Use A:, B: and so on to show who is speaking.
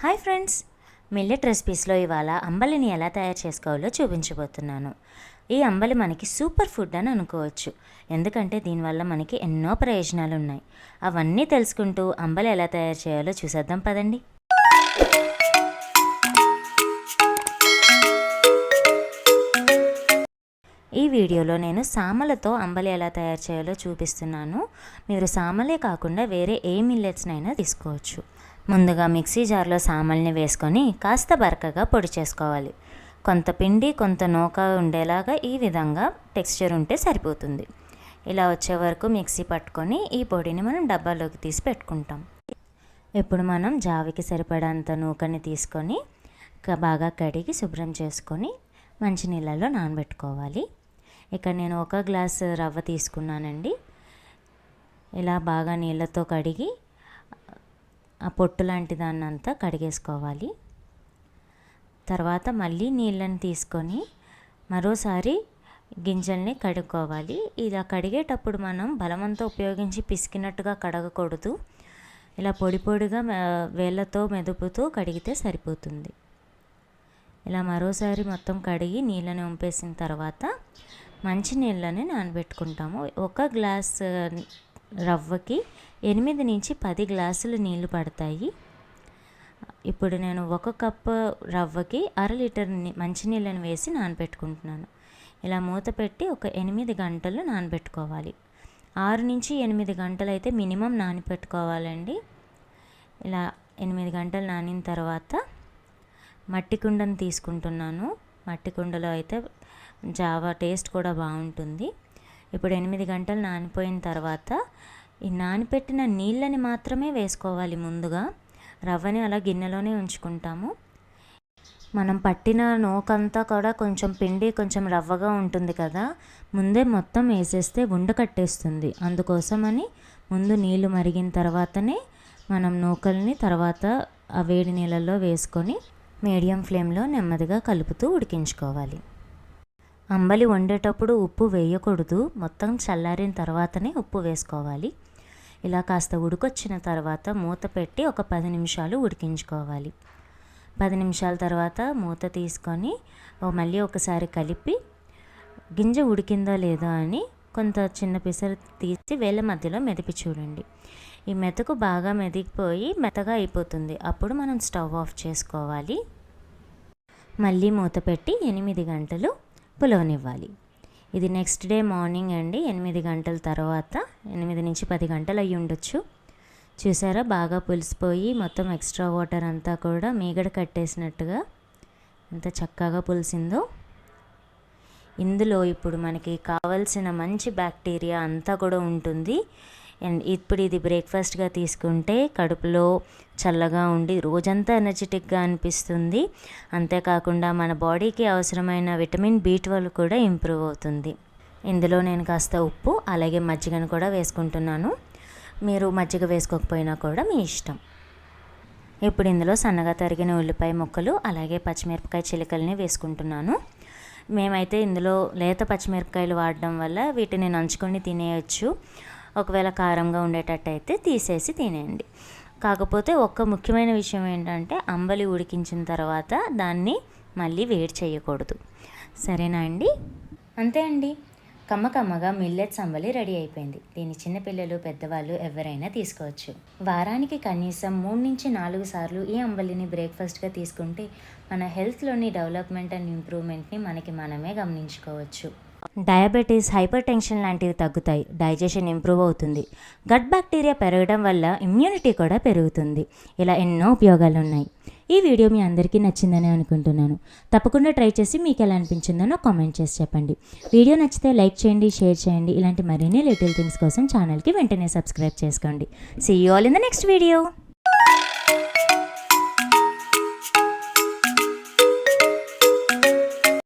A: Hi friends, millet రెసిపీస్లో ఇవాళ అంబలిని ఎలా తయారు చేసుకోవాలో చూపించబోతున్నాను. ఈ అంబలి మనకి సూపర్ ఫుడ్ అని అనుకోవచ్చు, ఎందుకంటే దీనివల్ల మనకి ఎన్నో ప్రయోజనాలు ఉన్నాయి. అవన్నీ తెలుసుకుంటూ అంబలి ఎలా తయారు చేయాలో చూసేద్దాం పదండి. ఈ వీడియోలో నేను సామలతో అంబలి ఎలా తయారు చేయాలో చూపిస్తున్నాను. మీరు సామలే కాకుండా వేరే ఏ మిల్లెట్స్నైనా తీసుకోవచ్చు. ముందుగా మిక్సీ జార్లో సామల్ని వేసుకొని కాస్త బరకగా పొడి చేసుకోవాలి. కొంత పిండి కొంత నూక ఉండేలాగా ఈ విధంగా టెక్స్చర్ ఉంటే సరిపోతుంది. ఇలా వచ్చే వరకు మిక్సీ పట్టుకొని ఈ పొడిని మనం డబ్బాలోకి తీసి పెట్టుకుంటాం. ఇప్పుడు మనం జావికి సరిపడంత నూకని తీసుకొని బాగా కడిగి శుభ్రం చేసుకొని మంచినీళ్ళలో నానబెట్టుకోవాలి. ఇక్కడ నేను 1 గ్లాసు రవ్వ తీసుకున్నానండి. ఇలా బాగా నీళ్ళతో కడిగి ఆ పొట్టు లాంటి దాన్ని అంతా కడిగేసుకోవాలి. తర్వాత మళ్ళీ నీళ్ళని తీసుకొని మరోసారి గింజల్ని కడుక్కోవాలి. ఇలా కడిగేటప్పుడు మనం బలమంతా ఉపయోగించి పిసికినట్టుగా కడగకూడదు. ఇలా పొడి పొడిగా వేళ్ళతో మెదుపుతూ కడిగితే సరిపోతుంది. ఇలా మరోసారి మొత్తం కడిగి నీళ్ళని వంపేసిన తర్వాత మంచి నీళ్ళని నానబెట్టుకుంటాము. 1 గ్లాసు రవ్వకి 8 నుంచి 10 గ్లాసులు నీళ్లు పడతాయి. ఇప్పుడు నేను 1 కప్పు రవ్వకి 1/2 లీటర్ మంచినీళ్ళని వేసి నానబెట్టుకుంటున్నాను. ఇలా మూత పెట్టి ఒక 8 గంటలు నానబెట్టుకోవాలి. 6 నుంచి 8 గంటలు అయితే మినిమం నానబెట్టుకోవాలండి. ఇలా 8 గంటలు నానిన తర్వాత మట్టి కుండను తీసుకుంటున్నాను. మట్టి కుండలో అయితే జావా టేస్ట్ కూడా బాగుంటుంది. ఇప్పుడు 8 గంటలు నానిపోయిన తర్వాత ఈ నానిపెట్టిన నీళ్ళని మాత్రమే వేసుకోవాలి. ముందుగా రవ్వని అలా గిన్నెలోనే ఉంచుకుంటాము. మనం పట్టిన నూకంతా కూడా కొంచెం పిండి కొంచెం రవ్వగా ఉంటుంది కదా, ముందే మొత్తం వేసేస్తే ఉండకట్టేస్తుంది. అందుకోసమని ముందు నీళ్లు మరిగిన తర్వాతనే మనం నూకల్ని తర్వాత ఆ వేడి నీళ్ళల్లో వేసుకొని మీడియం ఫ్లేమ్లో నెమ్మదిగా కలుపుతూ ఉడికించుకోవాలి. అంబలి వండేటప్పుడు ఉప్పు వేయకూడదు, మొత్తం చల్లారిన తర్వాతనే ఉప్పు వేసుకోవాలి. ఇలా కాస్త ఉడికొచ్చిన తర్వాత మూత పెట్టి ఒక 10 నిమిషాలు ఉడికించుకోవాలి. 10 నిమిషాల తర్వాత మూత తీసుకొని మళ్ళీ ఒకసారి కలిపి గింజ ఉడికిందో లేదో అని కొంత చిన్న పిసరు తీసి వేళ్ళ మధ్యలో మెదిపి చూడండి. ఈ మెతుకు బాగా మెదిగిపోయి మెత్తగా అయిపోతుంది. అప్పుడు మనం స్టవ్ ఆఫ్ చేసుకోవాలి. మళ్ళీ మూత పెట్టి 8 గంటలు పులవనివ్వాలి. ఇది నెక్స్ట్ డే మార్నింగ్ అండి. 8 గంటల తర్వాత 8 నుంచి 10 గంటలు అయ్యి ఉండొచ్చు. చూసారా, బాగా పులిసిపోయి మొత్తం ఎక్స్ట్రా వాటర్ అంతా కూడా మీగడ కట్టేసినట్టుగా ఎంత చక్కగా పులిసిందో. ఇందులో ఇప్పుడు మనకి కావలసిన మంచి బ్యాక్టీరియా అంతా కూడా ఉంటుంది. అండ్ ఇప్పుడు ఇది బ్రేక్ఫాస్ట్గా తీసుకుంటే కడుపులో చల్లగా ఉండి రోజంతా ఎనర్జెటిక్గా అనిపిస్తుంది. అంతేకాకుండా మన బాడీకి అవసరమైన విటమిన్ B12 కూడా ఇంప్రూవ్ అవుతుంది. ఇందులో నేను కాస్త ఉప్పు అలాగే మజ్జిగను కూడా వేసుకుంటున్నాను. మీరు మజ్జిగ వేసుకోకపోయినా కూడా మీ ఇష్టం. ఇప్పుడు ఇందులో సన్నగా తరిగిన ఉల్లిపాయ ముక్కలు అలాగే పచ్చిమిరపకాయ చిలుకల్ని వేసుకుంటున్నాను. మేమైతే ఇందులో లేత పచ్చిమిరపకాయలు వాడడం వల్ల వీటిని నంచుకొని తినేయచ్చు. ఒకవేళ కారంగా ఉండేటట్టయితే తీసేసి తినేయండి. కాకపోతే ఒక్క ముఖ్యమైన విషయం ఏంటంటే అంబలి ఉడికించిన తర్వాత దాన్ని మళ్ళీ వేడి చేయకూడదు. సరేనా అండి? అంతే అండి, కమ్మగా మిల్లెట్స్ అంబలి రెడీ అయిపోయింది. దీన్ని చిన్నపిల్లలు పెద్దవాళ్ళు ఎవరైనా తీసుకోవచ్చు. వారానికి కనీసం 3 నుంచి 4 సార్లు ఈ అంబలిని బ్రేక్ఫాస్ట్గా తీసుకుంటే మన హెల్త్లోని డెవలప్మెంట్ అండ్ ఇంప్రూవ్మెంట్ని మనమే గమనించుకోవచ్చు. డయాబెటీస్, హైపర్ టెన్షన్ లాంటివి తగ్గుతాయి. డైజెషన్ ఇంప్రూవ్ అవుతుంది. గట్ బ్యాక్టీరియా పెరగడం వల్ల ఇమ్యూనిటీ కూడా పెరుగుతుంది. ఇలా ఎన్నో ఉపయోగాలు ఉన్నాయి. ఈ వీడియో మీ అందరికీ నచ్చిందని అనుకుంటున్నాను. తప్పకుండా ట్రై చేసి మీకు ఎలా అనిపించిందో కామెంట్ చేసి చెప్పండి. వీడియో నచ్చితే లైక్ చేయండి, షేర్ చేయండి. ఇలాంటి మరిన్ని లిటిల్ థింగ్స్ కోసం ఛానల్కి వెంటనే సబ్స్క్రైబ్ చేసుకోండి. See you all in the next video.